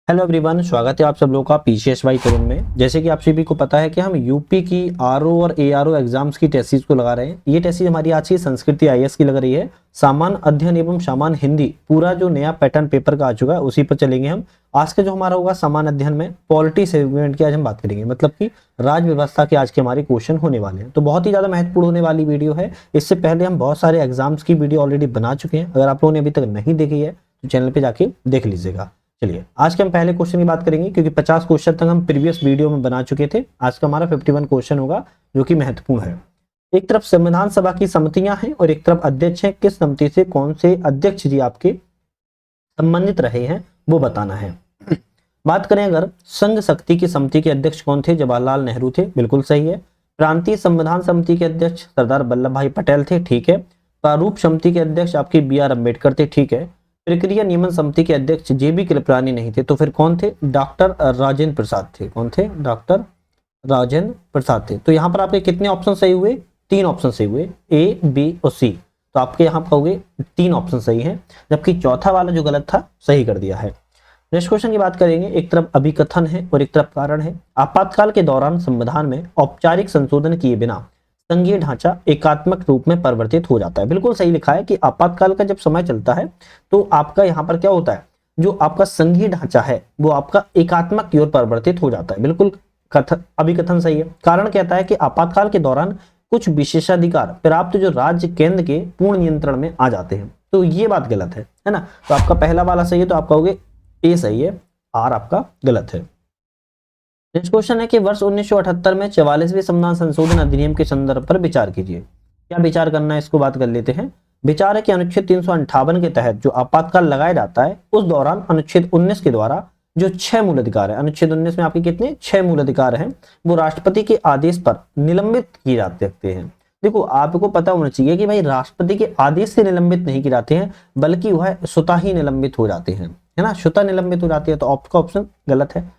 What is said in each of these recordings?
Hello everyone, स्वागत है आप सब लोगों का पीसीएसवाई करून में। जैसे कि आप सभी को पता है कि हम यूपी की आरओ और एआरओ एग्जाम्स की टेस्टिस को लगा रहे हैं। ये टेस्टिस हमारी आज की संस्कृति आईएएस की लग रही है। सामान्य अध्ययन एवं सामान्य हिंदी पूरा जो नया पैटर्न पेपर का आ चुका है उसी पर चलेंगे हम। आज का जो हमारा होगा सामान्य अध्ययन में पॉलिटी सेगमेंट की आज हम बात करेंगे, मतलब कि राज्य व्यवस्था के आज के हमारे क्वेश्चन होने वाले हैं। तो बहुत ही ज्यादा महत्वपूर्ण होने वाली वीडियो है। इससे पहले हम बहुत सारे एग्जाम्स की वीडियो ऑलरेडी बना चुके हैं। अगर आप लोगों ने अभी तक नहीं देखी है तो चैनल पे जाके देख लीजिएगा। चलिए आज के हम पहले क्वेश्चन की बात करेंगे, क्योंकि 50 क्वेश्चन तक हम प्रीवियस वीडियो में बना चुके थे। आज का हमारा 51 क्वेश्चन होगा जो कि महत्वपूर्ण है। एक तरफ संविधान सभा की समितियां हैं और एक तरफ अध्यक्ष हैं। किस समिति से कौन से अध्यक्ष जी आपके संबंधित रहे हैं वो बताना है। बात करें अगर संघ शक्ति की समिति के अध्यक्ष कौन थे, जवाहरलाल नेहरू थे, बिल्कुल सही है। प्रांतीय संविधान समिति के अध्यक्ष सरदार वल्लभ भाई पटेल थे, ठीक है। प्रारूप समिति के अध्यक्ष आपके बी.आर. अम्बेडकर थे, ठीक है। प्रक्रिया नियमन समिति के अध्यक्ष जे.बी. कृपलानी नहीं थे, तो फिर कौन थे, डॉक्टर राजेंद्र प्रसाद थे। कौन थे, डॉक्टर राजेंद्र प्रसाद थे। तो यहाँ पर आपके कितने ऑप्शन सही हुए, 3 ऑप्शन सही हुए, ए, बी और सी। तो आपके यहाँ कहोगे 3 ऑप्शन सही हैं, जबकि चौथा वाला जो गलत था सही कर दिया है। नेक्स्ट क्वेश्चन की बात करेंगे। एक तरफ अभिकथन है और एक तरफ कारण है। आपातकाल के दौरान संविधान में औपचारिक संशोधन किए बिना संघीय ढांचा एकात्मक रूप में परिवर्तित हो जाता है। बिल्कुल सही लिखा है कि आपातकाल का जब समय चलता है तो आपका यहाँ पर क्या होता है, जो आपका संघीय ढांचा है वो आपका एकात्मक की ओर परिवर्तित हो जाता है। बिल्कुल अभिकथन सही है। कारण कहता है कि आपातकाल के दौरान कुछ विशेषाधिकार प्राप्त जो राज्य केंद्र के पूर्ण नियंत्रण में आ जाते हैं। तो ये बात गलत है ना। तो आपका पहला वाला सही है, तो आप कहोगे ए सही है, आर आपका गलत है। नेक्स्ट क्वेश्चन है कि वर्ष 1978 में 44वें संविधान संशोधन अधिनियम के संदर्भ पर विचार कीजिए। क्या विचार करना है, इसको बात कर लेते हैं। विचार है कि अनुच्छेद 358 के तहत जो आपातकाल लगाया जाता है उस दौरान अनुच्छेद 19 के द्वारा जो 6 मूल अधिकार है, अनुच्छेद 19 में आपके कितने 6 मूल अधिकार हैं, वो राष्ट्रपति के आदेश पर निलंबित किए जा सकते हैं। देखो आपको पता होना चाहिए कि भाई राष्ट्रपति के आदेश से निलंबित नहीं किए जाते हैं, बल्कि वह स्वतः ही निलंबित हो जाते हैं, है ना, स्वतः निलंबित हो जाती है। तो आपका ऑप्शन गलत है।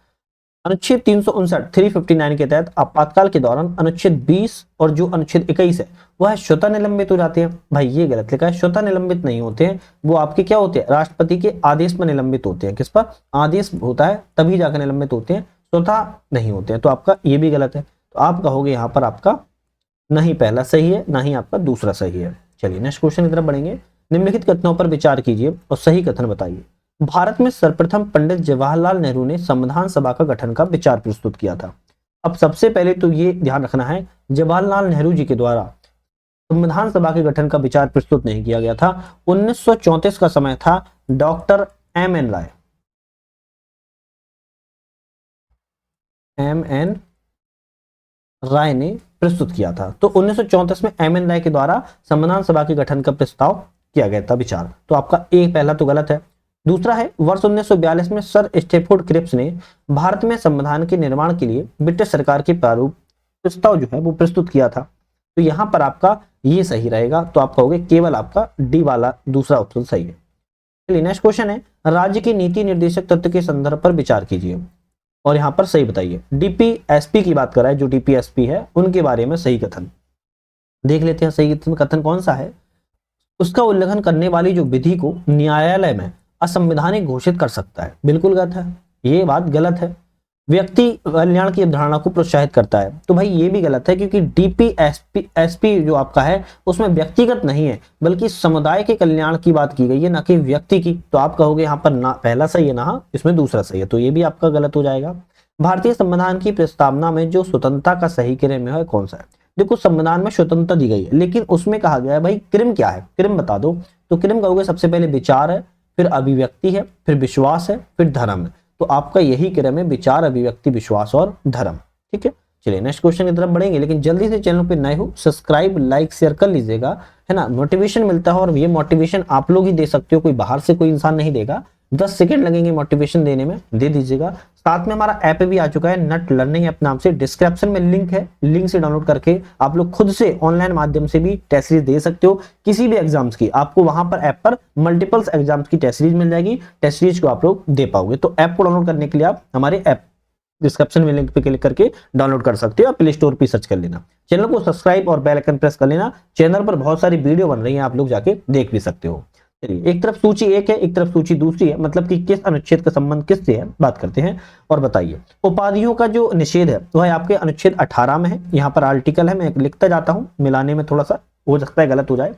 अनुच्छेद 359 के तहत आपातकाल के दौरान अनुच्छेद 20 और जो अनुच्छेद 21 है वह स्वतः निलंबित हो जाते हैं। भाई ये गलत लिखा है, स्वतः निलंबित नहीं होते हैं, वो आपके क्या होते हैं, राष्ट्रपति के आदेश पर निलंबित होते हैं। किस पर आदेश होता है तभी जाकर निलंबित होते हैं, स्वतः नहीं होते हैं। तो आपका ये भी गलत है। तो आप कहोगे यहाँ पर आपका नहीं पहला सही है, ना ही आपका दूसरा सही है। चलिए नेक्स्ट क्वेश्चन की तरफ बढ़ेंगे। निम्नलिखित कथनों पर विचार कीजिए और सही कथन बताइए। भारत में सर्वप्रथम पंडित जवाहरलाल नेहरू ने संविधान सभा का गठन का विचार प्रस्तुत किया था। अब सबसे पहले तो ये ध्यान रखना है, जवाहरलाल नेहरू जी के द्वारा संविधान सभा के गठन का विचार प्रस्तुत नहीं किया गया था। 1934 का समय था, डॉक्टर एम.एन. राय ने प्रस्तुत किया था। तो 1934 में एम.एन. राय के द्वारा संविधान सभा के गठन का प्रस्ताव किया गया था, विचार। तो आपका एक पहला तो गलत है। दूसरा है, वर्ष 1942 में सर स्टेफोर्ड क्रिप्स ने भारत में संविधान के निर्माण के लिए ब्रिटिश सरकार के प्रारूप प्रस्ताव जो है वो प्रस्तुत किया था। तो यहां पर आपका ये सही रहेगा। तो आप कहोगे केवल आपका डी वाला दूसरा ऑप्शन सही है। चलिए नेक्स्ट क्वेश्चन है, राज्य की नीति निर्देशक तत्व के संदर्भ पर विचार कीजिए और यहाँ पर सही बताइए। डीपीएसपी की बात कर रहा है, जो डीपीएसपी है उनके बारे में सही कथन देख लेते हैं। सही कथन कौन सा है, उसका उल्लंघन करने वाली जो विधि को न्यायालय में असंवैधानिक घोषित कर सकता है। बिल्कुल गलत है, ये बात गलत है। व्यक्ति कल्याण की अवधारणा को प्रोत्साहित करता है, तो भाई ये भी गलत है, क्योंकि डीपीएसपी जो आपका है उसमें व्यक्तिगत नहीं है बल्कि समुदाय के कल्याण की बात की गई है, ना कि व्यक्ति की। तो आप कहोगे यहाँ पर ना पहला सही है, ना इसमें दूसरा सही है, तो ये भी आपका गलत हो जाएगा। भारतीय संविधान की प्रस्तावना में जो स्वतंत्रता का सही क्रम में है कौन सा है। देखो संविधान में स्वतंत्रता दी गई है, लेकिन उसमें कहा गया है भाई क्रम क्या है, क्रम बता दो। तो क्रम कहोगे सबसे पहले विचार है, फिर अभिव्यक्ति है, फिर विश्वास है, फिर धर्म है। तो आपका यही क्रम है, विचार, अभिव्यक्ति, विश्वास और धर्म। ठीक है, चलिए नेक्स्ट क्वेश्चन की तरफ बढ़ेंगे, लेकिन जल्दी से चैनल पे नए हो सब्सक्राइब लाइक शेयर कर लीजिएगा, है ना। मोटिवेशन मिलता है और ये मोटिवेशन आप लोग ही दे सकते हो, कोई बाहर से कोई इंसान नहीं देगा। 10 सेकंड लगेंगे मोटिवेशन देने में, दे दीजिएगा। साथ में हमारा ऐप भी आ चुका है, नट लर्निंग ऐप नाम से। डिस्क्रिप्शन में लिंक है, लिंक से डाउनलोड करके आप लोग खुद से ऑनलाइन माध्यम से भी टेस्ट सीरीज दे सकते हो किसी भी एग्जाम्स की। आपको वहां पर ऐप पर मल्टीपल्स एग्जाम्स की टेस्ट सीरीज मिल जाएगी, टेस्ट सीरीज को आप लोग दे पाओगे। तो ऐप को डाउनलोड करने के लिए आप हमारे ऐप डिस्क्रिप्शन में लिंक पे क्लिक करके डाउनलोड कर सकते हो, प्ले स्टोर पे सर्च कर लेना। चैनल को सब्सक्राइब और बेल आइकन प्रेस कर लेना। चैनल पर बहुत सारी वीडियो बन रही है, आप लोग जाके देख भी सकते हो। चलिए, एक तरफ सूची एक है, एक तरफ सूची दूसरी है, मतलब कि किस अनुच्छेद का संबंध किससे है, बात करते हैं और बताइए। उपाधियों का जो निषेध है वह आपके अनुच्छेद 18 में है। यहाँ पर आर्टिकल है, मैं लिखता जाता हूं, मिलाने में थोड़ा सा हो सकता है गलत हो जाए।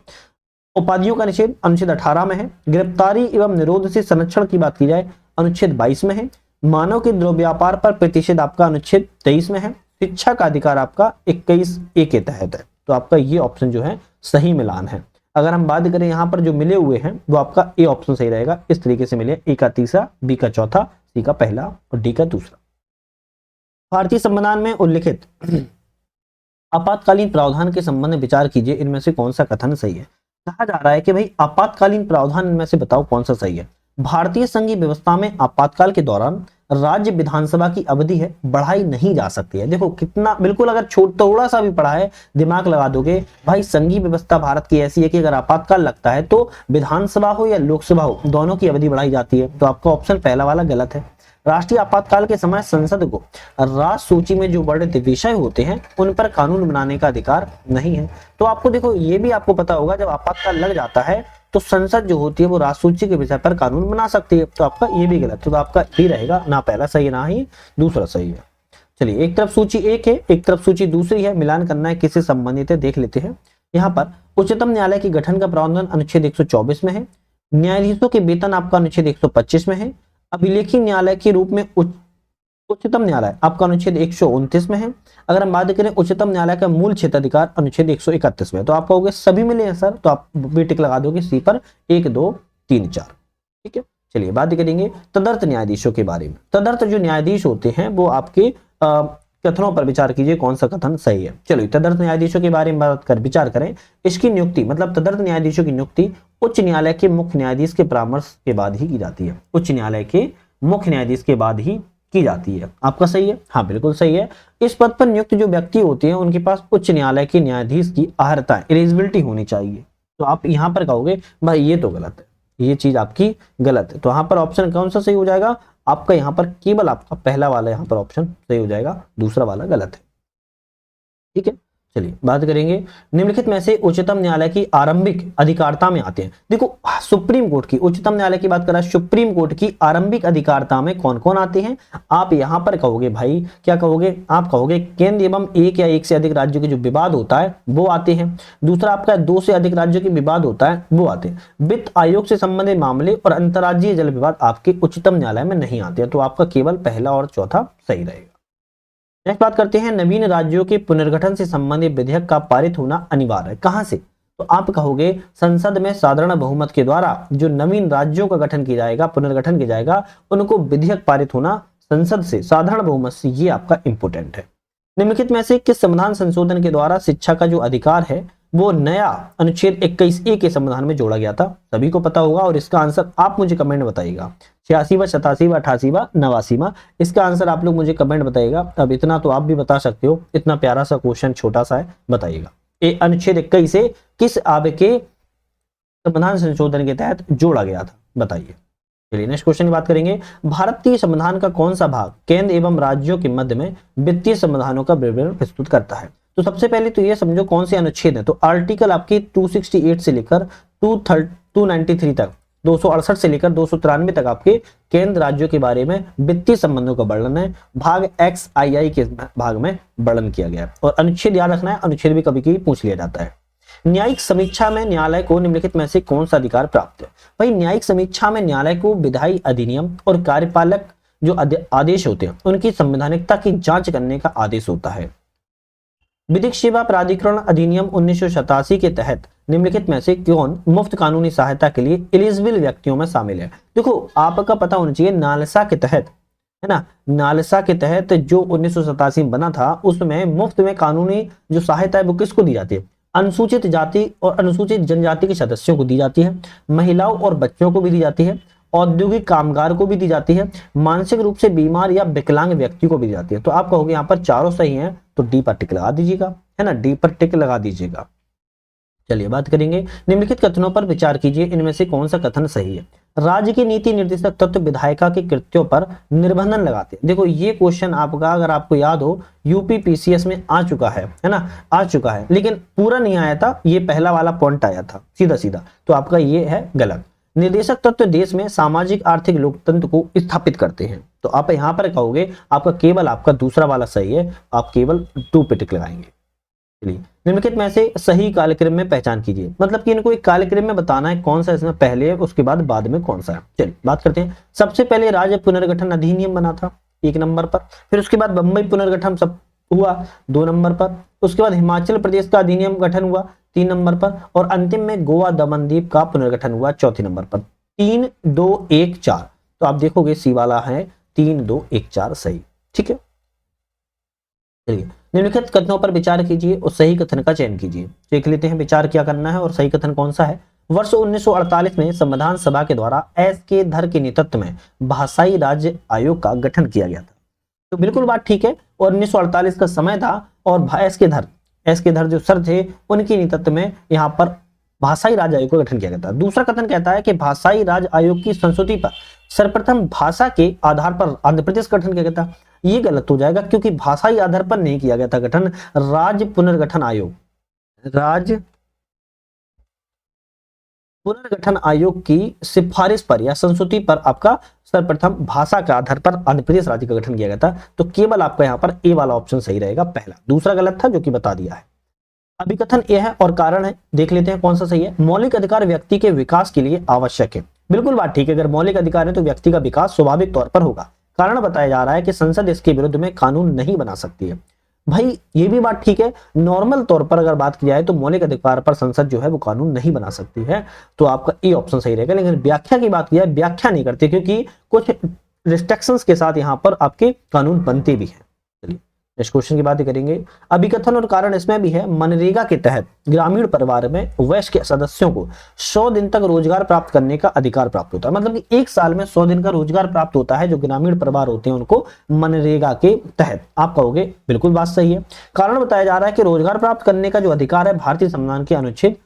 उपाधियों का निषेध अनुच्छेद 18 में है। गिरफ्तारी एवं निरोध से संरक्षण की बात की जाए अनुच्छेद 22 में है। मानव के द्रव्य व्यापार पर प्रतिषेध आपका अनुच्छेद 23 में है। शिक्षा का अधिकार आपका 21A के तहत है। तो आपका ये ऑप्शन जो है सही मिलान है। अगर हम बात करें यहाँ पर जो मिले हुए हैं वो आपका ए ऑप्शन सही रहेगा। इस तरीके से मिले, ए का तीसरा, बी का चौथा, सी का पहला और डी का दूसरा। भारतीय संविधान में उल्लिखित आपातकालीन प्रावधान के संबंध में विचार कीजिए, इनमें से कौन सा कथन सही है। कहा जा रहा है कि भाई आपातकालीन प्रावधान इनमें से बताओ कौन सा सही है। भारतीय संघीय व्यवस्था में आपातकाल के दौरान राज्य विधानसभा की अवधि है बढ़ाई नहीं जा सकती है। देखो कितना, बिल्कुल अगर थोड़ा सा भी पढ़ा है दिमाग लगा दोगे, भाई संघीय व्यवस्था भारत की ऐसी है कि अगर आपातकाल लगता है तो विधानसभा हो या लोकसभा हो दोनों की अवधि बढ़ाई जाती है। तो आपका ऑप्शन पहला वाला गलत है। राष्ट्रीय आपातकाल के समय संसद को राष्ट्र सूची में जो वर्णित विषय होते हैं उन पर कानून बनाने का अधिकार नहीं है। तो आपको देखो ये भी आपको पता होगा, जब आपातकाल लग जाता है तो संसद जो होती है वो राष्ट्र सूची के विषय पर कानून बना सकती है। तो आपका ये भी गलत है। तो आपका ये रहेगा, ना पहला सही है ना ही दूसरा सही है। चलिए, एक तरफ सूची एक है, एक तरफ सूची दूसरी है, मिलान करना है किससे संबंधित है देख लेते हैं। यहाँ पर उच्चतम न्यायालय की गठन का प्रावधान अनुच्छेद 124 में है। न्यायाधीशों के वेतन आपका अनुच्छेद 125 में है। अभिलेखी न्यायालय के रूप में उच्चतम न्यायालय आपका अनुच्छेद 129 में है। अगर हम बात करें उच्चतम न्यायालय का मूल क्षेत्राधिकार अनुच्छेद 131 में है। तो आप कहोगे सभी मिले हैं सर, तो आप भी टिक लगा दोगे सी पर, 1 2 3 4। ठीक है, चलिए बात करेंगे तदर्थ न्यायाधीशों के बारे में। तदर्थ जो न्यायाधीश होते हैं वो आपके कथनों पर विचार कीजिए कौन सा कथन सही है। चलो, तदर्थ न्यायाधीशों के बारे में बात कर विचार करें। इसकी नियुक्ति मतलब तदर्थ न्यायाधीशों की नियुक्ति उच्च न्यायालय के मुख्य न्यायाधीश के परामर्श के बाद ही की जाती है। उच्च न्यायालय के मुख्य न्यायाधीश के बाद ही की जाती है। आपका सही है, हाँ बिल्कुल सही है। इस पद पर नियुक्त जो व्यक्ति होते हैं उनके पास उच्च न्यायालय के न्यायाधीश की अर्हता, एलिजिबिलिटी होनी चाहिए। तो आप यहाँ पर कहोगे भाई ये तो गलत है, ये चीज आपकी गलत है। तो यहाँ पर ऑप्शन कौन सा सही हो जाएगा आपका, यहाँ पर केवल आपका पहला वाला यहाँ पर ऑप्शन सही हो जाएगा, दूसरा वाला गलत है। ठीक है, चलिए बात करेंगे निम्नलिखित में से उच्चतम न्यायालय की आरंभिक अधिकारता में आते हैं। देखो सुप्रीम कोर्ट की, उच्चतम न्यायालय की बात कर रहा है, सुप्रीम कोर्ट की आरंभिक अधिकारता में कौन कौन आते हैं। आप यहां पर कहोगे भाई क्या कहोगे, आप कहोगे केंद्र एवं एक या एक से अधिक राज्यों के जो विवाद होता है वो आते हैं। दूसरा आपका 2 से अधिक राज्यों के विवाद होता है वो आते हैं। वित्त आयोग से संबंधित मामले और अंतर्राज्यीय जल विवाद आपके उच्चतम न्यायालय में नहीं आते हैं। तो आपका केवल पहला और चौथा सही रहेगा। नेक्स्ट बात करते हैं नवीन राज्यों के पुनर्गठन से संबंधित विधेयक का पारित होना अनिवार्य है। कहां से, तो आप कहोगे संसद में साधारण बहुमत के द्वारा जो नवीन राज्यों का गठन किया जाएगा, पुनर्गठन किया जाएगा, उनको विधेयक पारित होना संसद से साधारण बहुमत से, ये आपका इंपोर्टेंट है। निम्नलिखित में से किस संविधान संशोधन के द्वारा शिक्षा का जो अधिकार है वो नया अनुच्छेद 21A के संविधान में जोड़ा गया था। सभी को पता होगा और इसका आंसर आप मुझे कमेंट बताइएगा। 86वां, 87वां, 88वां, 89वां, इसका आंसर आप लोग मुझे कमेंट बताइएगा। अब इतना तो आप भी बता सकते हो, इतना प्यारा सा क्वेश्चन छोटा सा है, बताइएगा ये अनुच्छेद 21 से किस आपके संविधान संशोधन के तहत जोड़ा गया था, बताइए। चलिए नेक्स्ट क्वेश्चन की बात करेंगे। भारतीय संविधान का कौन सा भाग केंद्र एवं राज्यों के मध्य में वित्तीय संविधानों का विवरण प्रस्तुत करता है। तो सबसे पहले तो ये समझो कौन से अनुच्छेद है। तो आर्टिकल आपकी 268 से लेकर 293 तक, 268 से लेकर 293 तक आपके केंद्र राज्यों के बारे में वित्तीय संबंधों का वर्णन है। भाग XII के भाग में वर्णन किया गया है। और अनुच्छेद याद रखना है, अनुच्छेद भी कभी कभी पूछ लिया जाता है। न्यायिक समीक्षा में न्यायालय को निम्नलिखित में से कौन सा अधिकार प्राप्त है। भाई न्यायिक समीक्षा में न्यायालय को विधायी अधिनियम और कार्यपालक जो आदेश होते हैं उनकी संवैधानिकता की जांच करने का आदेश होता है। विधिक सेवा प्राधिकरण अधिनियम 1987 के तहत निम्नलिखित में से कौन मुफ्त कानूनी सहायता के लिए एलिजिबल व्यक्तियों में शामिल है। देखो आपका पता होना चाहिए नालसा के तहत, है ना, नालसा के तहत जो 1987 में बना था उसमें मुफ्त में कानूनी जो सहायता है वो किसको दी जाती है, अनुसूचित जाति और अनुसूचित जनजाति के सदस्यों को दी जाती है, महिलाओं और बच्चों को भी दी जाती है, औद्योगिक कामगार को भी दी जाती है, मानसिक रूप से बीमार या विकलांग व्यक्ति को भी दी जाती है। तो आप कहोगे यहाँ पर चारों सही हैं, तो डी पर टिक लगा दीजिएगा, है ना, डी पर टिक लगा दीजिएगा। चलिए बात करेंगे निम्नलिखित कथनों पर विचार कीजिए, इनमें से कौन सा कथन सही है। राज्य के नीति निर्देशक तत्व विधायिका के कृत्यों पर निर्बंधन लगाते हैं। देखो ये क्वेश्चन आपका अगर आपको याद हो यूपी पीसीएस में आ चुका है ना, आ चुका है, लेकिन पूरा नहीं आया था, ये पहला वाला पॉइंट आया था सीधा सीधा। तो आपका ये है गलत। निर्देशक तत्व देश में सामाजिक आर्थिक लोकतंत्र को स्थापित करते हैं। तो आप यहाँ पर कहोगे आपका केवल आपका दूसरा वाला सही है, आप केवल 2 पे टिक लगाएंगे। चलिए, निम्नलिखित में से सही कालक्रम में पहचान कीजिए, मतलब कि इनको एक कालक्रम में बताना है कौन सा इसमें पहले है, उसके बाद में कौन सा है। चलिए बात करते हैं। सबसे पहले राज्य पुनर्गठन अधिनियम बना था 1 नंबर पर, फिर उसके बाद बंबई पुनर्गठन सब हुआ 2 नंबर पर, उसके बाद हिमाचल प्रदेश का अधिनियम गठन हुआ 3 नंबर पर, और अंतिम में गोवा दमन दीप का पुनर्गठन हुआ 4 नंबर पर। 3 2 1 4, तो आप देखोगे सी वाला है 3 2 1 4 सही। ठीक है, चलिए निम्नलिखित कथनों पर विचार कीजिए और सही कथन का चयन कीजिए। देख लेते हैं विचार क्या करना है और सही कथन कौन सा है। वर्ष 1948 में संविधान सभा के द्वारा एस के धर के नेतृत्व में भाषाई राज्य आयोग का गठन किया गया था। तो बिल्कुल बात ठीक है, और 1948 का समय था और एस के धर जो सर थे उनके नेतृत्व में यहाँ पर भाषाई राज्य आयोग का गठन किया गया था। दूसरा कथन कहता है कि भाषाई राज्य आयोग की संस्तुति पर सर्वप्रथम भाषा के आधार पर आंध्र प्रदेश का गठन किया गया था। ये गलत हो जाएगा क्योंकि भाषाई आधार पर नहीं किया गया था गठन, राज्य पुनर्गठन आयोग की सिफारिश पर या संस्तुति पर आपका सर्वप्रथम भाषा के आधार पर आंध्र प्रदेश राज्य का गठन किया गया था। तो केवल आपका यहाँ पर ए वाला ऑप्शन सही रहेगा पहला, दूसरा गलत था जो कि बता दिया है। अभिकथन ए है और कारण है, देख लेते हैं कौन सा सही है। मौलिक अधिकार व्यक्ति के विकास के लिए आवश्यक है। बिल्कुल बात ठीक है, अगर मौलिक अधिकार है तो व्यक्ति का विकास स्वाभाविक तौर पर होगा। कारण बताया जा रहा है कि संसद इसके विरुद्ध में कानून नहीं बना सकती है। भाई ये भी बात ठीक है, नॉर्मल तौर पर अगर बात की जाए तो मौलिक अधिकार पर संसद जो है वो कानून नहीं बना सकती है, तो आपका ए ऑप्शन सही रहेगा। लेकिन व्याख्या की बात की जाए, व्याख्या नहीं करती क्योंकि कुछ रिस्ट्रिक्शंस के साथ यहाँ पर आपके कानून बनते भी हैं। चलिए नेक्स्ट क्वेश्चन की बात करेंगे। अभिकथन और कारण इसमें भी है। मनरेगा के तहत ग्रामीण परिवार में वयस्क के सदस्यों को 100 दिन तक रोजगार प्राप्त करने का अधिकार प्राप्त होता है, मतलब कि 1 साल में 100 दिन का रोजगार प्राप्त होता है जो ग्रामीण परिवार होते हैं उनको मनरेगा के तहत। आप कहोगे बिल्कुल बात सही है। कारण बताया जा रहा है कि रोजगार प्राप्त करने का जो अधिकार है भारतीय संविधान के अनुच्छेद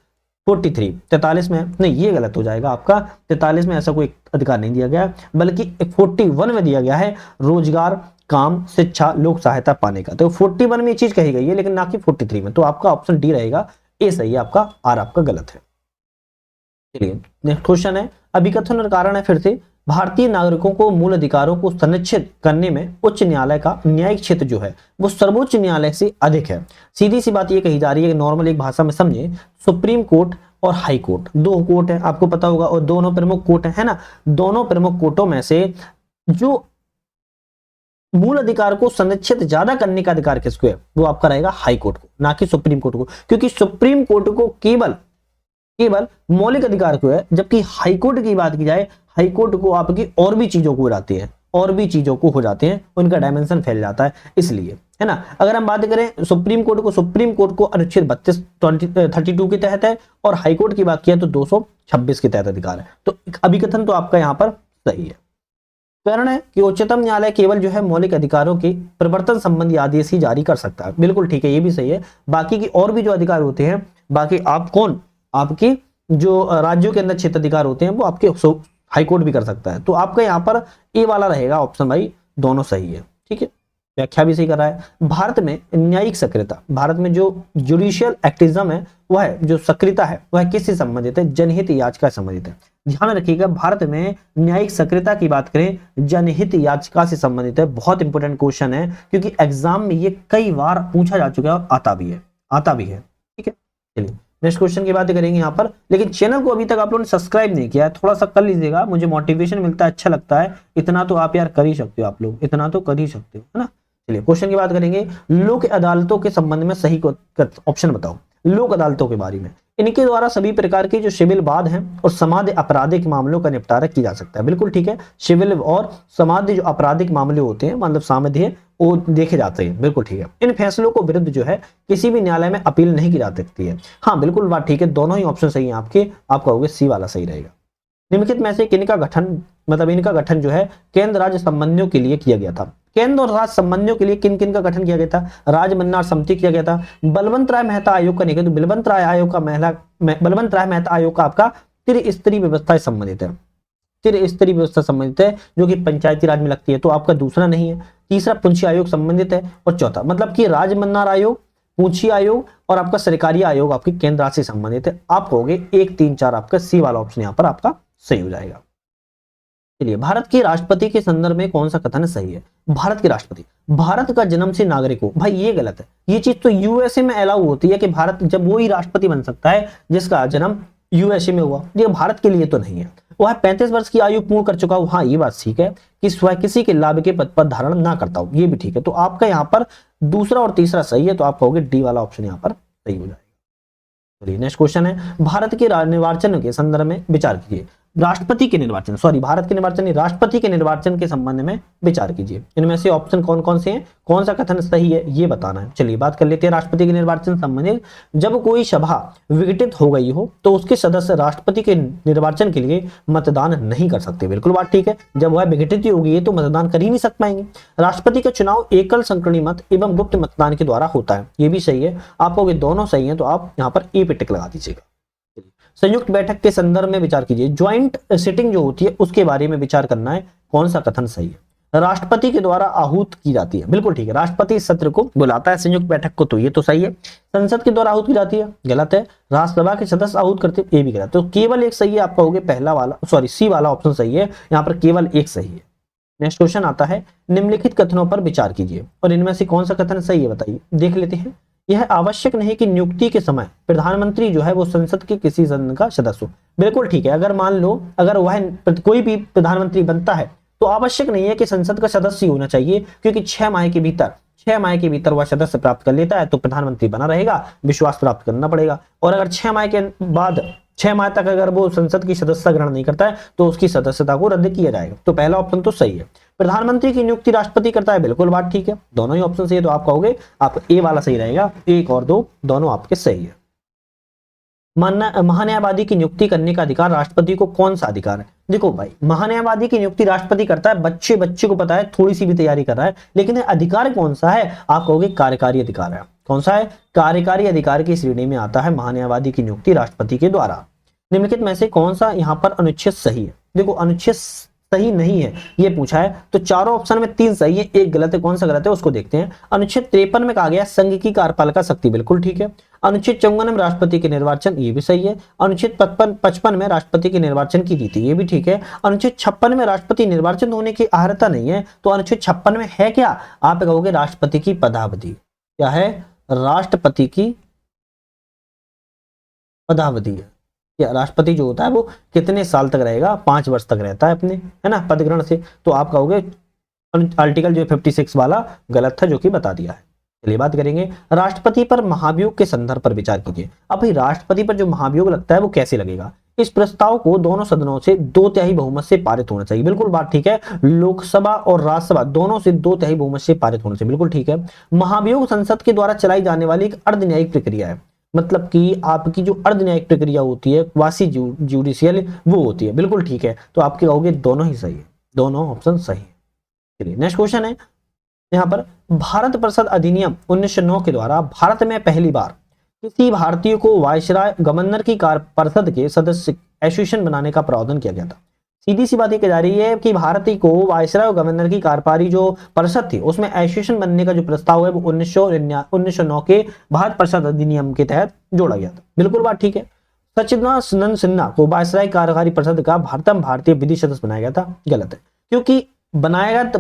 43 में नहीं, ये गलत हो जाएगा आपका। 43 में ऐसा कोई अधिकार नहीं दिया गया, बल्कि 41 में दिया गया है रोजगार, काम, शिक्षा, लोक सहायता पाने का। तो 41 में ये चीज कही गई है लेकिन ना कि 43 में। तो आपका ऑप्शन डी रहेगा, ए सही है आपका, आर आपका गलत है। चलिए नेक्स्ट क्वेश्चन है। अभिकथन और कारण है फिर से। भारतीय नागरिकों को मूल अधिकारों को सुनिश्चित करने में उच्च न्यायालय का न्यायिक क्षेत्र जो है वो सर्वोच्च न्यायालय से अधिक है। सीधी सी बात ये कही जा रही है कि नॉर्मल एक भाषा में समझे, सुप्रीम कोर्ट और हाई कोर्ट 2 कोर्ट है, आपको पता होगा, और दोनों प्रमुख कोर्ट है ना। दोनों प्रमुख कोर्टों में से जो मूल अधिकार को संरक्षित ज्यादा करने का अधिकार किसको है, वो आपका रहेगा हाई कोर्ट को, ना कि सुप्रीम कोर्ट को, क्योंकि सुप्रीम कोर्ट को केवल मौलिक अधिकार को है, जबकि हाई कोर्ट की बात की जाए, हाई कोर्ट को आपकी और भी चीजों को हो जाते हैं, उनका डायमेंशन फैल जाता है, इसलिए है ना। अगर हम बात करें सुप्रीम कोर्ट को अनुच्छेद 32 के तहत है, और हाई कोर्ट की बात किया तो 226 के तहत अधिकार है। तो अभिकथन तो आपका यहाँ पर सही है। कारण है कि उच्चतम न्यायालय केवल जो है मौलिक अधिकारों के प्रवर्तन संबंधी आदेश ही जारी कर सकता है। बिल्कुल ठीक है, ये भी सही है। बाकी की और भी जो अधिकार होते हैं, बाकी आपके जो राज्यों के अंदर क्षेत्र अधिकार होते हैं वो आपके हाई कोर्ट भी कर सकता है। तो आपका यहाँ पर ए वाला रहेगा ऑप्शन भाई, दोनों सही है। ठीक है, व्याख्या भी सही कर रहा है। भारत में न्यायिक सक्रियता, भारत में जो जुडिशियल एक्टिज्म है वह है, जो सक्रियता है वह किससे संबंधित है, जनहित याचिका से संबंधित है। ध्यान रखिएगा, भारत में न्यायिक सक्रियता की बात करें जनहित याचिका से संबंधित है। बहुत इंपॉर्टेंट क्वेश्चन है क्योंकि एग्जाम में ये कई बार पूछा जा चुका है और आता भी है। ठीक है, चलिए नेक्स्ट क्वेश्चन की बात करेंगे यहाँ पर। लेकिन चैनल को अभी तक आप लोगों ने सब्सक्राइब नहीं किया है, थोड़ा सा कर लीजिएगा, मुझे मोटिवेशन मिलता है, अच्छा लगता है। इतना तो आप यार कर ही सकते हो, आप लोग इतना तो कर ही सकते हो, है ना। चलिए क्वेश्चन की बात करेंगे। लोक अदालतों के संबंध में सही ऑप्शन बताओ। लोक अदालतों के बारे में, इनके द्वारा सभी प्रकार के जो सिविल वाद हैं और समाज आपराधिक मामलों का निपटारा किया जा सकता है। बिल्कुल ठीक है, सिविल और समाज जो आपराधिक मामले होते हैं, मतलब सामध्य, वो देखे जाते हैं। बिल्कुल ठीक है। इन फैसलों को विरुद्ध जो है किसी भी न्यायालय में अपील नहीं की जा सकती है। हाँ बिल्कुल बात ठीक है, दोनों ही ऑप्शन सही है आपके। आप कहोगे सी वाला सही रहेगा। निम्नलिखित में से इनका गठन जो है केंद्र राज्य संबंधियों के लिए किया गया था। केंद्र और राज्य संबंधियों के लिए किन किन का गठन किया गया था? राजमन्नार समिति किया गया था। बलवंत राय मेहता आयोग का नहीं, तो बलवंत राय मेहता आयोग का आपका त्रिस्तरीय व्यवस्था से संबंधित है। त्रिस्तरीय व्यवस्था संबंधित है जो कि पंचायती राज में लगती है, तो आपका दूसरा नहीं है। तीसरा पुंछी आयोग संबंधित है, और चौथा मतलब कि राजमन्नार आयोग, पूंछी आयोग और आपका सरकारी आयोग आपके केंद्र राज्य से संबंधित है। आप कहोगे 1 3 4 आपका सी वाला ऑप्शन यहाँ पर आपका सही हो जाएगा। चलिए, भारत के राष्ट्रपति के संदर्भ में कौन सा कथन सही है? भारत के राष्ट्रपति, भारत का जन्म से नागरिक हो, भाई ये गलत है। ये चीज तो यूएसए में अलाउ होती है कि भारत जब वो ही राष्ट्रपति बन सकता है जिसका जन्म यूएसए में हुआ, ये भारत के लिए तो नहीं है। वह 35 वर्ष की आयु पूर्ण कर चुका हो, हाँ ये बात ठीक है कि स्वयं किसी के लाभ के पद पर धारण ना करता हो, ये भी ठीक है। तो आपका यहाँ पर दूसरा और तीसरा सही है, तो आप कहोगे डी वाला ऑप्शन यहाँ पर सही हो जाएगा। चलिए, नेक्स्ट क्वेश्चन है, भारत के निर्वाचन के संदर्भ में विचार कीजिए। राष्ट्रपति के निर्वाचन, सॉरी भारत के निर्वाचन नहीं, राष्ट्रपति के निर्वाचन के संबंध में विचार कीजिए। इनमें से ऑप्शन कौन कौन से हैं, कौन सा कथन सही है, ये बताना है। चलिए बात कर लेते हैं राष्ट्रपति के निर्वाचन संबंधित। जब कोई सभा विघटित हो गई हो तो उसके सदस्य राष्ट्रपति के निर्वाचन के लिए मतदान नहीं कर सकते। बिल्कुल बात ठीक है, जब वह विघटित हो गई है तो मतदान कर ही नहीं सक पाएंगे। राष्ट्रपति का चुनाव एकल संक्रमणी मत एवं गुप्त मतदान के द्वारा होता है, ये भी सही है। आप कहोगे दोनों सही है, तो आप यहाँ पर ए पे टिक लगा दीजिएगा। संयुक्त बैठक के संदर्भ में विचार कीजिए। ज्वाइंट सिटिंग जो होती है उसके बारे में विचार करना है, कौन सा कथन सही है? राष्ट्रपति के द्वारा आहूत की जाती है, बिल्कुल ठीक है। राष्ट्रपति सत्र को बुलाता है संयुक्त बैठक को, तो ये तो सही है। संसद के द्वारा आहूत की जाती है, गलत है। राज्यसभा के सदस्य आहूत करते, ये भी गलत। तो केवल एक सही है, आप कहोगे पहला वाला, सॉरी सी वाला ऑप्शन सही है, यहाँ पर केवल एक सही है। नेक्स्ट क्वेश्चन आता है, निम्नलिखित कथनों पर विचार कीजिए और इनमें से कौन सा कथन सही है बताइए। देख लेते हैं। यह आवश्यक नहीं कि नियुक्ति के समय प्रधानमंत्री जो है वो संसद के किसी सदन का सदस्य हो, बिल्कुल ठीक है। अगर मान लो अगर वह कोई भी प्रधानमंत्री बनता है तो आवश्यक नहीं है कि संसद का सदस्य होना चाहिए, क्योंकि 6 माह के भीतर वह सदस्य प्राप्त कर लेता है तो प्रधानमंत्री बना रहेगा, विश्वास प्राप्त करना पड़ेगा। और अगर 6 माह के बाद 6 माह तक अगर वो संसद की सदस्यता ग्रहण नहीं करता है तो उसकी सदस्यता को रद्द किया जाएगा। तो पहला ऑप्शन तो सही है। प्रधानमंत्री की नियुक्ति राष्ट्रपति करता है, बिल्कुल बात ठीक है, दोनों ही ऑप्शन सही है। तो आप कहोगे आप ए वाला सही रहेगा, 1 और 2 दोनों आपके सही है। महान्यायवादी की नियुक्ति करने का अधिकार राष्ट्रपति को कौन सा अधिकार है? देखो भाई, महान्यायवादी की नियुक्ति राष्ट्रपति करता है, बच्चे को पता है, थोड़ी सी भी तैयारी कर रहा है, लेकिन अधिकार कौन सा है? आप कहोगे कार्यकारी अधिकार है। कौन सा है? कार्यकारी अधिकार की श्रेणी में आता है महान्यायवादी की नियुक्ति राष्ट्रपति के द्वारा। निम्नलिखित में से कौन सा यहाँ पर अनुच्छेद सही है? देखो अनुच्छेद सही नहीं है ये पूछा है, तो चारों ऑप्शन में 3 सही है, 1 गलत है। कौन सा गलत है उसको देखते हैं। अनुच्छेद 53 में कहा गया संघ की कार्यपालिका शक्ति, बिल्कुल ठीक है। अनुच्छेद 54 में राष्ट्रपति के निर्वाचन, ये भी सही है। अनुच्छेद 55 में राष्ट्रपति के निर्वाचन की रीति, ये भी ठीक है। अनुच्छेद 56 में राष्ट्रपति निर्वाचन होने की अर्हता नहीं है, तो अनुच्छेद 56 में है क्या? आप कहोगे राष्ट्रपति की पदावधि। क्या है? राष्ट्रपति की पदावधि है। राष्ट्रपति जो होता है वो कितने साल तक रहेगा? 5 वर्ष तक रहता है अपने, है ना, पद ग्रहण से। तो आप कहोगे आर्टिकल जो 56 वाला गलत था, जो कि बता दिया है। चलिए बात करेंगे राष्ट्रपति पर महाभियोग के संदर्भ पर विचार कीजिए। अब भाई राष्ट्रपति पर जो महाभियोग लगता है वो कैसे लगेगा? इस प्रस्ताव को दोनों सदनों से 2/3 बहुमत से पारित होना चाहिए, बिल्कुल बात ठीक है। लोकसभा और राज्यसभा दोनों से 2/3 बहुमत से पारित होना चाहिए, बिल्कुल ठीक है। महाभियोग संसद के द्वारा चलाई जाने वाली एक अर्धन्यायिक प्रक्रिया है, मतलब कि आपकी जो अर्धन्यायिक प्रक्रिया होती है, क्वासी जुडिशियल, वो होती है, बिल्कुल ठीक है। तो आपके कहोगे दोनों ही सही है, दोनों ऑप्शन सही है। चलिए नेक्स्ट क्वेश्चन है यहाँ पर, भारत परिषद अधिनियम 1909 के द्वारा भारत में पहली बार किसी भारतीय को वायसराय गवर्नर की परिषद के सदस्य एसोसिएशन बनाने का प्रावधान किया गया था। सीधी सी बात ये कही जा रही है कि भारतीय को वायसराय और गवर्नर की कार्यकारी जो परिषद थी उसमें एसोसिएशन बनने का जो प्रस्ताव है वो 1909 के भारत परिषद अधिनियम के तहत जोड़ा गया था, बिल्कुल बात ठीक है। सच्चिदानंद सिन्हा को वायसराय कार्यकारी परिषद का भारतीय विधि सदस्य बनाया गया था, गलत है, क्योंकि बनाया तो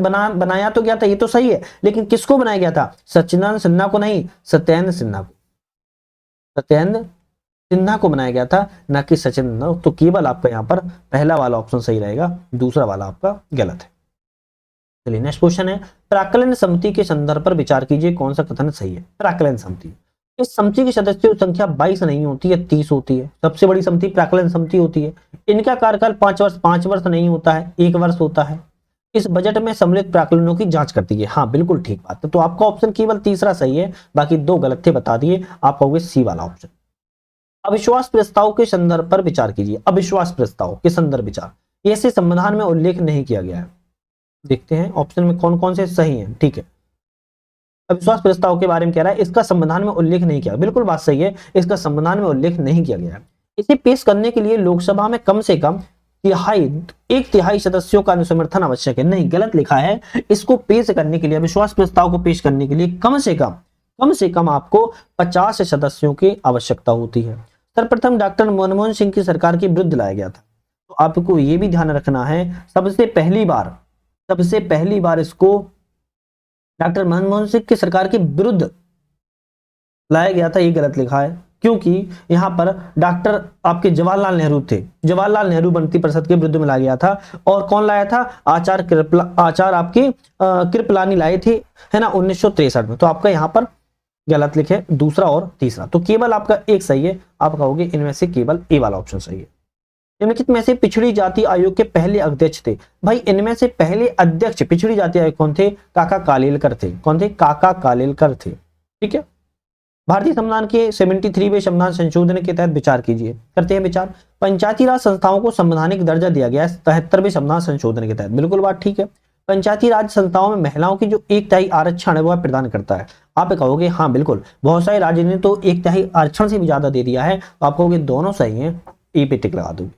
गया था, ये तो सही है, लेकिन किसको बनाया गया था? सच्चिदानंद सिन्हा को नहीं, सत्येंद्र सिन्हा को बनाया गया था, ना कि सचिन। तो केवल आपका यहाँ पर पहला वाला ऑप्शन सही रहेगा, दूसरा वाला आपका गलत है। चलिए नेक्स्ट क्वेश्चन है, प्राक्कलन समिति के संदर्भ पर विचार कीजिए, कौन सा कथन सही है? प्राक्कलन समिति, इस समिति की सदस्यों की संख्या 22 नहीं होती है, 30 होती है। सबसे बड़ी समिति प्राक्कलन समिति होती है। इनका कार्यकाल 5 वर्ष नहीं होता है, 1 वर्ष होता है। इस बजट में सम्मिलित प्राक्कलनों की जांच करती है, हाँ बिल्कुल ठीक बात है। तो आपका ऑप्शन केवल तीसरा सही है, बाकी 2 गलत थे, बता दिए। आप कहोगे सी वाला ऑप्शन। अविश्वास प्रस्ताव के संदर्भ पर विचार कीजिए। अविश्वास प्रस्ताव के संदर्भ विचार, ऐसे संविधान में उल्लेख नहीं किया गया है। देखते हैं ऑप्शन में कौन कौन से सही हैं, ठीक है। अविश्वास प्रस्ताव के बारे में कह रहा है इसका संविधान में उल्लेख नहीं किया, बिल्कुल बात सही है, इसका संविधान में उल्लेख नहीं किया गया है। इसे पेश करने के लिए लोकसभा में कम से कम 1/3 सदस्यों का अनुसमर्थन आवश्यक है। नहीं, गलत लिखा है। इसको पेश करने के लिए, अविश्वास प्रस्ताव को पेश करने के लिए कम से कम आपको 50 सदस्यों की आवश्यकता होती है। सर्वप्रथम डॉक्टर मनमोहन सिंह की सरकार के विरुद्ध लाया गया था, तो आपको ये भी ध्यान रखना है, सबसे पहली बार इसको डॉक्टर मनमोहन सिंह की सरकार के विरुद्ध लाया गया था, ये गलत लिखा है, क्योंकि यहां पर डॉक्टर आपके जवाहरलाल नेहरू थे, जवाहरलाल नेहरू मंत्री परिषद के विरुद्ध में लाया गया था। और कौन लाया था? आचार्य आपके कृपलानी लाए थे, है ना, 1963 में। तो आपका यहां पर गलत लिखे दूसरा और तीसरा, तो केवल आपका एक सही है। आप कहोगे इनमें से केवल ए वाला ऑप्शन सही है। निम्नलिखित में से पिछड़ी जाति आयोग के पहले अध्यक्ष थे। भाई इनमें से पहले अध्यक्ष पिछड़ी जाति आयोग कौन थे? काका कालेलकर थे। कौन थे? काका कालेलकर थे। ठीक है। भारतीय संविधान के 73वें संविधान संशोधन के तहत विचार कीजिए। करते हैं विचार। पंचायती राज संस्थाओं को संवैधानिक दर्जा दिया गया है 73वें संविधान संशोधन के तहत। बिल्कुल बात ठीक है। पंचायती राज संस्थाओं में महिलाओं की जो 1/3 आरक्षण है वह प्रदान करता है। आप कहोगे हाँ बिल्कुल, बहुत सारे राज्यों ने तो 1/3 आरक्षण से भी ज्यादा दे दिया है। तो आप कहोगे दोनों सही हैं, ए पे टिक लगा दोगे।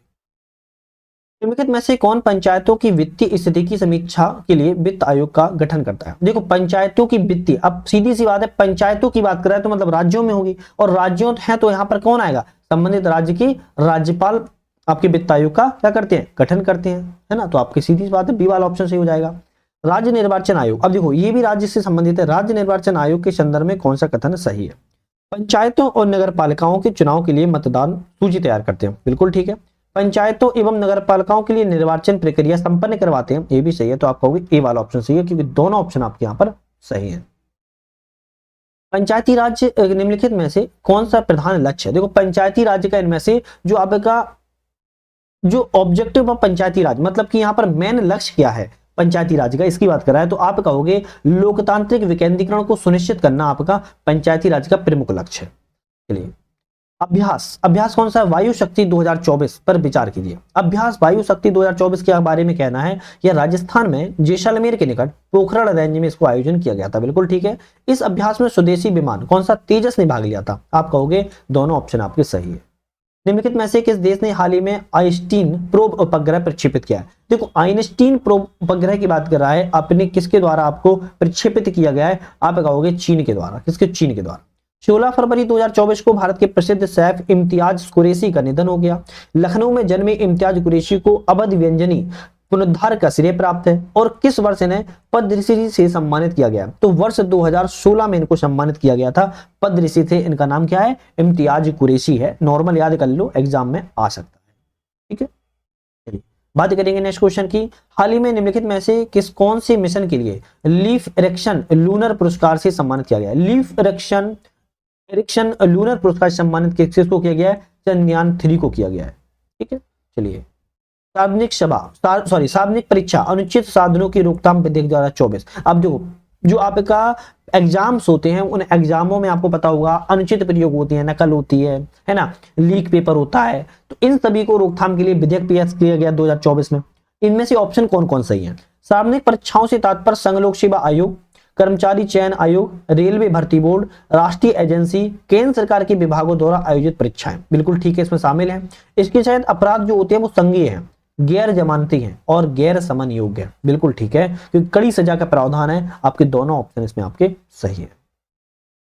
निम्नलिखित में से कौन पंचायतों की वित्तीय स्थिति की समीक्षा के लिए वित्त आयोग का गठन करता है? देखो पंचायतों की वित्तीय, अब सीधी सी बात है, पंचायतों की बात कर रहा है तो मतलब राज्यों में होगी, और राज्यों है तो यहाँ पर कौन आएगा? संबंधित राज्य की राज्यपाल आपके वित्त आयोग का क्या करते हैं? गठन करते हैं, है ना। तो आपकी सीधी सी बात है, बी वाला ऑप्शन सही हो जाएगा। राज्य निर्वाचन आयोग, अब देखो ये भी राज्य से संबंधित है। राज्य निर्वाचन आयोग के संदर्भ में कौन सा कथन सही है? पंचायतों और नगर पालिकाओं के चुनाव के लिए मतदान सूची तैयार करते हैं। बिल्कुल ठीक है। पंचायतों एवं नगरपालिकाओं के लिए निर्वाचन प्रक्रिया संपन्न करवाते हैं, ये भी सही है। तो आप कहोगे ए वाला ऑप्शन सही है, क्योंकि दोनों ऑप्शन आपके यहाँ पर सही है। पंचायती राज निम्नलिखित में से कौन सा प्रधान लक्ष्य है? देखो पंचायती राज का इनमें से जो आपका जो ऑब्जेक्टिव ऑफ पंचायती राज, मतलब कि यहाँ पर मेन लक्ष्य क्या है पंचायती राज का, इसकी बात कर रहा है। तो आप कहोगे लोकतांत्रिक विकेंद्रीकरण को सुनिश्चित करना आपका पंचायती राज का प्रमुख लक्ष्य है। चलिए अभ्यास कौन सा है? वायु शक्ति 2024 पर विचार कीजिए। अभ्यास वायु शक्ति 2024 के बारे में कहना है, यह राजस्थान में जैसलमेर के निकट पोखरण रेंज में इसको आयोजन किया गया था। बिल्कुल ठीक है। इस अभ्यास में स्वदेशी विमान कौन सा? तेजस ने भाग लिया था। आप कहोगे दोनों ऑप्शन आपके सही है। निम्नलिखित में से किस देश ने हाल ही में आइंस्टीन प्रोब उपग्रह प्रक्षेपित किया है? देखो आइंस्टीन प्रोब उपग्रह की बात कर रहा है, अपने किसके द्वारा आपको प्रक्षेपित किया गया है? आप कहोगे चीन के द्वारा। किसके? चीन के द्वारा। 16 फरवरी 2024 को भारत के प्रसिद्ध शेफ इम्तियाज कुरैशी का निधन हो गया। लखनऊ में जन्मे इम्तियाज कुरैशी को अवध व्यंजनी पुनरुद्धार का श्रेय प्राप्त है, और किस वर्ष इन्हें पद्मश्री से सम्मानित किया गया? तो वर्ष 2016 में इनको सम्मानित किया गया था। पद्मश्री थे, इनका नाम क्या है? इम्तियाज कुरैशी है। नॉर्मल याद कर लो, एग्जाम में आ सकता है। ठीक है। चलिए बात करेंगे नेक्स्ट क्वेश्चन की। हाल ही में निम्नलिखित में से कौन से मिशन के लिए लीफ इरेक्शन लूनर पुरस्कार से सम्मानित किया गया? लीफ इरेक्शन लूनर पुरस्कार सम्मानित किसको किया गया है? चंद्रयान 3 को किया गया है। ठीक है। चलिए सार्वजनिक परीक्षा अनुचित साधनों की रोकथाम विधेयक 2024। अब जो आपका एग्जाम्स होते हैं, उन एग्जामों में आपको पता होगा अनुचित प्रयोग होती है, नकल होती है ना, लीक पेपर होता है। तो इन सभी को रोकथाम के लिए विधेयक पेश किया गया 2024 में। इनमें से ऑप्शन कौन कौन सही है? सार्वजनिक परीक्षाओं से तात्पर्य संघ लोक सेवा आयोग, कर्मचारी चयन आयोग, रेलवे भर्ती बोर्ड, राष्ट्रीय एजेंसी, केंद्र सरकार के विभागों द्वारा आयोजित परीक्षाएं। बिल्कुल ठीक है, इसमें शामिल है। इसके शायद अपराध जो होते हैं वो संज्ञेय हैं, गैर जमानती हैं और गैर समन योग्य है। बिल्कुल ठीक है, क्योंकि कड़ी सजा का प्रावधान है। आपके दोनों ऑप्शन इसमें आपके सही है।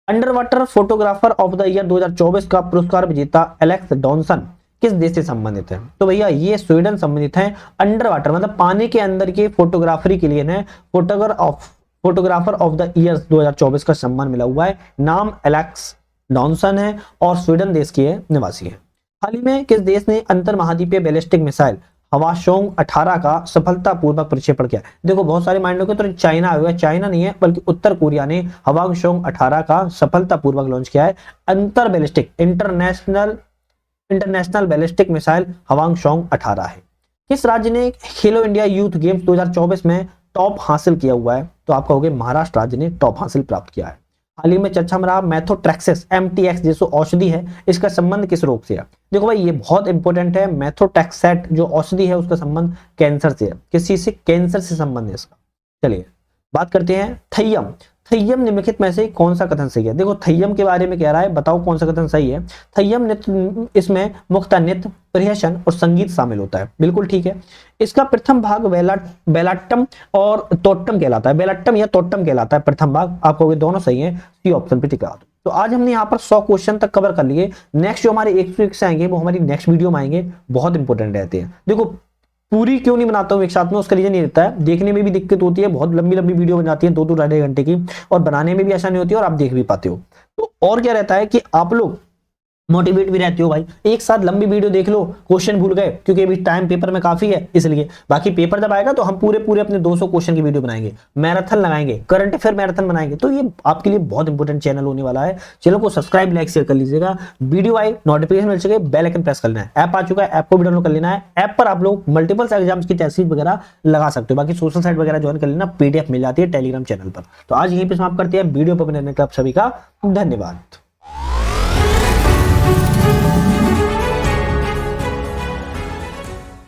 Under water photographer of the year 2024 का पुरस्कार विजेता एलेक्स डॉनसन किस देश से संबंधित है? तो भैया ये स्वीडन संबंधित है। अंडर वाटर मतलब पानी के अंदर के फोटोग्राफरी के लिए फोटोग्राफर ऑफ द ईयर 2024 का सम्मान मिला हुआ है। नाम एलेक्स डॉनसन है और स्वीडन देश के निवासी है। हाल ही में किस देश ने अंतर महाद्वीपीय बैलिस्टिक मिसाइल हवासोंग 18 का सफलतापूर्वक प्रक्षेपण किया? देखो बहुत सारे माइंड हो गए तो चाइना हुआ, चाइना नहीं है बल्कि उत्तर कोरिया ने हवासोंग 18 का सफलतापूर्वक लॉन्च किया है। अंतर ballistic international ballistic missile Hwasong 18 है। किस राज्य ने खेलो इंडिया यूथ गेम्स 2024 में टॉप हासिल किया हुआ है? तो आप कहोगे महाराष्ट्र राज्य ने टॉप हासिल प्राप्त किया है। हाल ही में चर्चा में रहा मैथोट्रेक्सिस MTX जैसो औषधि है, इसका संबंध किस रोग से है? देखो भाई ये बहुत इंपॉर्टेंट है। मैथोट्रेक्सेट जो औषधि है उसका संबंध कैंसर से है। किस चीज से? कैंसर से संबंध है इसका। चलिए बात करते हैं थैयम। थैयम निम्नलिखित में से कौन सा कथन सही है? देखो थैयम के बारे में कह रहा है, बताओ कौन सा कथन सही है। थैयम नृत्य, इसमें मुक्ता नृत्य, प्रहसन और संगीत शामिल होता है। बिल्कुल ठीक है। इसका प्रथम भाग बेलाट्टम और तोट्टम कहलाता है। बेलाट्टम या तोट्टम कहलाता है प्रथम भाग। आप कहोगे दोनों सही है, सी ऑप्शन पे टिका दो। तो आज हमने यहाँ पर 100 क्वेश्चन तक कवर कर लिए। नेक्स्ट जो हमारे 101 से आएंगे वो हमारी नेक्स्ट वीडियो में आएंगे, बहुत इंपॉर्टेंट रहते हैं। देखो पूरी क्यों नहीं बनाता हूँ एक साथ में, उसका रीजन ये रहता है, देखने में भी दिक्कत होती है, बहुत लंबी लंबी वीडियो बन जाती है 2-2 ढाई घंटे की, और बनाने में भी आसानी होती है और आप देख भी पाते हो। तो और क्या रहता है कि आप लोग मोटिवेट भी रहते हो भाई, एक साथ लंबी वीडियो देख लो, क्वेश्चन भूल गए, क्योंकि अभी टाइम पेपर में काफी है इसलिए। बाकी पेपर जब आएगा तो हम पूरे पूरे अपने 200 क्वेश्चन की वीडियो बनाएंगे, मैराथन लगाएंगे, करंट अफेयर मैराथन बनाएंगे। तो ये आपके लिए बहुत इंपॉर्टेंट चैनल होने वाला है। चैनल को सब्सक्राइब लाइक शेयर कर लीजिएगा, वीडियो आए नोटिफिकेशन मिल सके, बेल आइकन प्रेस कर लेना है। ऐप आ चुका है, ऐप को भी डाउनलोड कर लेना है। ऐप पर आप लोग मल्टीपल एग्जाम्स की टेस्ट वगैरह लगा सकते हो। बाकी सोशल साइट वगैरह ज्वाइन कर लेना, पीडीएफ मिल जाती है टेलीग्राम चैनल पर। तो आज यहीं पर समाप्त करते हैं वीडियो पर बने रहने का आप सभी का धन्यवाद।